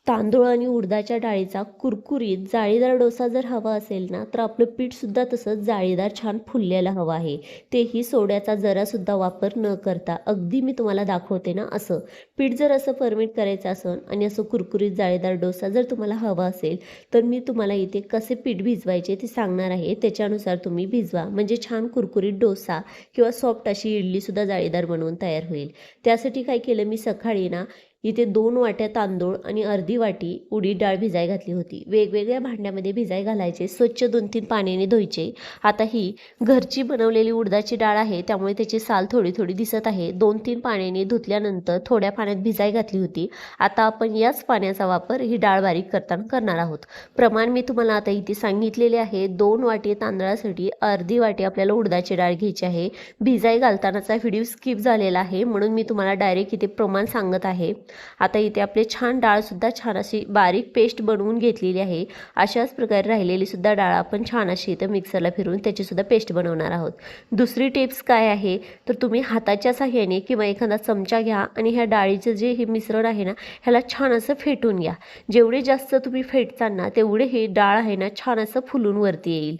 तांदूळ आणि उडदाच्या डाळीचा कुरकुरीत जाळीदार डोसा जर हवा असेल ना, तर आपलं पीठसुद्धा तसंच जाळीदार छान फुललेलं हवं आहे. तेही सोड्याचा जरासुद्धा वापर न करता. अगदी मी तुम्हाला दाखवते ना असं. पीठ जर असं फर्मेंट करायचं असेल आणि असं कुरकुरीत जाळीदार डोसा जर तुम्हाला हवा असेल, तर मी तुम्हाला इथे कसे पीठ भिजवायचे ते सांगणार आहे. त्याच्यानुसार तुम्ही भिजवा. म्हणजे छान कुरकुरीत डोसा किंवा सॉफ्ट अशी इडलीसुद्धा जाळीदार बनवून तयार होईल. त्यासाठी काय केलं मी सकाळी ना, इथे 2 वाट्या तांदूळ आणि अर्धी वाटी उडीद डाळ भिजाय घातली होती. वेगवेगळ्या भांड्यामध्ये भिजाय घालायचे. स्वच्छ 2-3 पाण्याने धुवायचे. आता ही घरची बनवलेली उडदाची डाळ आहे, त्यामुळे त्याची साल थोडी-थोडी दिसत आहे. 2-3 पाण्याने धुतल्यानंतर थोड्या पाण्यात भिजाय घातली होती. आता आपण याच पाण्याचा वापर ही डाळ बारीक करताना करणार आहोत. प्रमाण मी तुम्हाला आता इथे सांगितलेले आहे. 2 वाटी तांदळासाठी अर्धी वाटी आपल्याला उडदाची डाळ घ्यायची आहे. भिजाय घालतानाचा व्हिडिओ स्किप झालेला आहे, म्हणून मी तुम्हाला डायरेक्ट इथे प्रमाण सांगत आहे. आता इथे आपले छान डाळसुद्धा छान अशी बारीक पेस्ट बनवून घेतलेली आहे. अशाच प्रकारे राहिलेली सुद्धा डाळ आपण छान अशी इथं मिक्सरला फिरवून त्याचीसुद्धा पेस्ट बनवणार आहोत. दुसरी टिप्स काय आहे, तर तुम्ही हाताच्या साहाय्याने किंवा एखादा चमचा घ्या आणि ह्या डाळीचं जे हे मिश्रण आहे ना, ह्याला छान असं फेटून घ्या. जेवढे जास्त तुम्ही फेटताल ना, तेवढे हे डाळ आहे ना छान असं फुलून वरती येईल.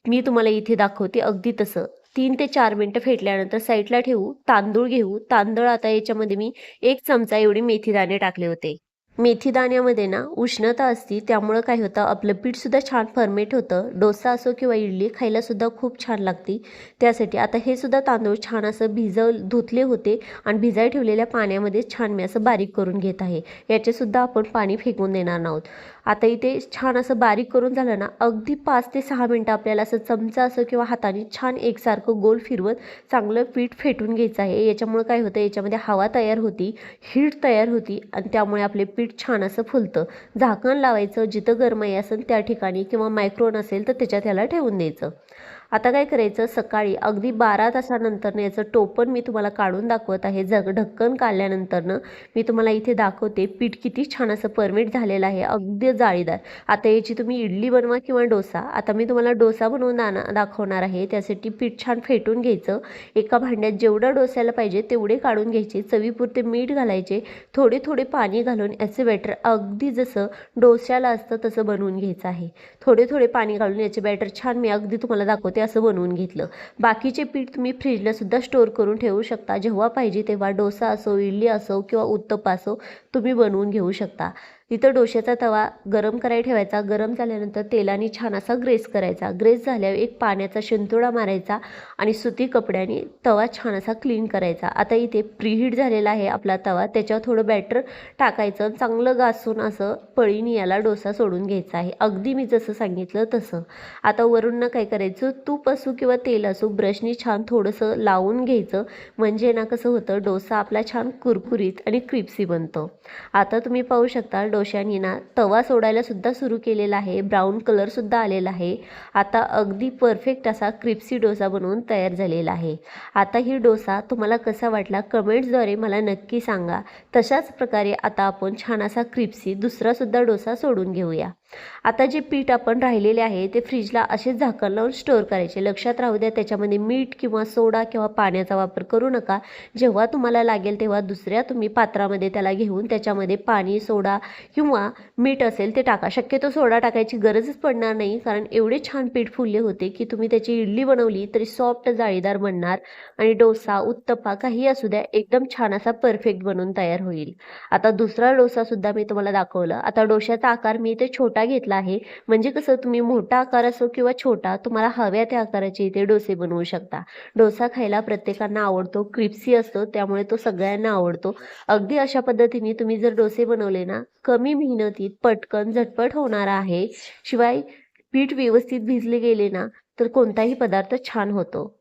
मी तुम्हाला इथे दाखवते अगदी तसं. 3 ते 4 मिनटं फेटल्यानंतर साईडला ठेवू. तांदूळ घेऊ. तांदूळ आता याच्यामध्ये मी 1 चमचा एवढे मेथीदाणे टाकले होते. मेथीदाण्यामध्ये ना उष्णता असते, त्यामुळं काय होतं आपलं पीठसुद्धा छान फर्मेट होतं. डोसा असो किंवा इडली खायलासुद्धा खूप छान लागते. त्यासाठी आता हे सुद्धा तांदूळ छान असं धुतले होते आणि भिजाय ठेवलेल्या पाण्यामध्ये छान मी असं बारीक करून घेत आहे. याचेसुद्धा आपण पाणी फेकून देणार नाहोत. आता इथे छान असं बारीक करून झालं ना, अगदी 5 ते 6 मिनटं आपल्याला असं चमचा असं किंवा हाताने छान एकसारखं गोल फिरवत चांगलं पीठ फेटून घ्यायचं आहे. याच्यामुळे काय होतं, याच्यामध्ये हवा तयार होती, हीट तयार होती आणि त्यामुळे आपले पीठ छान असं फुलतं. झाकण लावायचं. जिथं गरमाई असेल त्या ठिकाणी किंवा मायक्रोन असेल तर त्याच्यात ह्याला ठेवून द्यायचं. आता काय करायचं, सकाळी अगदी 12 तासानंतरनं याचं टोपण मी तुम्हाला काढून दाखवत आहे. ढक्कन काढल्यानंतरनं मी तुम्हाला इथे दाखवते पीठ किती छान असं परमेट झालेलं आहे, अगदी जाळीदार. आता याची तुम्ही इडली बनवा किंवा डोसा. आता मी तुम्हाला डोसा बनवून दाखवणार आहे. त्यासाठी पीठ छान फेटून घ्यायचं. एका भांड्यात जेवढं डोस्याला पाहिजे तेवढे काढून घ्यायचे. चवीपुरते मीठ घालायचे. थोडे थोडे पाणी घालून याचे बॅटर अगदी जसं डोस्याला असतं तसं बनवून घ्यायचं आहे. थोडे थोडे पाणी घालून याचे बॅटर छान मी अगदी तुम्हाला दाखवते असं बनवून घेतलं. बाकीचे पीठ तुम्ही फ्रीजला सुद्धा स्टोअर करून ठेवू शकता. जेव्हा पाहिजे तेव्हा डोसा असो, इडली असो किंवा उत्तप्पा असो तुम्ही बनवून घेऊ शकता. इथं डोश्याचा तवा गरम करायला ठेवायचा. गरम झाल्यानंतर तेलाने छान असा ग्रेस करायचा. ग्रेस झाल्यावर एक पाण्याचा शिंतोडा मारायचा आणि सुती कपड्याने तवा छान असा क्लीन करायचा. आता इथे प्रीहीट झालेला आहे आपला तवा. त्याच्यावर थोडं बॅटर टाकायचं. चांगलं घासून असं पळीने याला डोसा सोडून घ्यायचा आहे. अगदी मी जसं सांगितलं तसं. आता वरून काय करायचं, तूप असो किंवा तेल असो ब्रशनी छान थोडंसं लावून घ्यायचं. म्हणजे ना कसं होतं, डोसा आपला छान कुरकुरीत आणि क्रिप्सी बनतो. आता तुम्ही पाहू शकता डोश्यानी ना तवा सोडायला सुद्धा सुरू केलेला आहे. ब्राऊन कलर सुद्धा आलेला आहे. आता अगदी परफेक्ट असा क्रिप्सी डोसा बनवून तयार झालेला आहे. आता ही डोसा तुम्हाला कसा वाटला कमेंट्सद्वारे मला नक्की सांगा. तशाच प्रकारे आता आपण छान असा क्रिप्सी दुसरा सुद्धा डोसा सोडून घेऊया. आता जे पीठ आपण राहिलेले आहे ते फ्रीजला असेच झाकण लावून स्टोअर करायचे. लक्षात राहू द्या, त्याच्यामध्ये मीठ किंवा सोडा किंवा पाण्याचा वापर करू नका. जेव्हा तुम्हाला लागेल तेव्हा दुसऱ्या तुम्ही पात्रामध्ये त्याला घेऊन त्याच्यामध्ये पाणी, सोडा किंवा मीठ असेल ते टाका. शक्यतो सोडा टाकायची गरजच पडणार नाही, कारण एवढे छान पीठ फुलले होते की तुम्ही त्याची इडली बनवली तरी सॉफ्ट जाळीदार बनणार आणि डोसा, उत्तप्पा काही असू द्या एकदम छान असा परफेक्ट बनून तयार होईल. आता दुसरा डोसा सुद्धा मी तुम्हाला दाखवलं. आता डोश्याचा आकार मी इथे छोटा घेतला आहे. म्हणजे कसं, तुम्ही मोठा आकार असो किंवा छोटा तुम्हाला हव्या त्या आकाराचे इथे डोसे बनवू शकता. डोसा खायला प्रत्येकांना आवडतो, क्रिप्सी असतो, त्यामुळे तो सगळ्यांना आवडतो. अगदी अशा पद्धतीने तुम्ही जर डोसे बनवले ना, कमी मेहनतीत पटकन झटपट होणारा आहे. शिवाय पीठ व्यवस्थित भिजले गेले ना तर कोणताही पदार्थ छान होतो.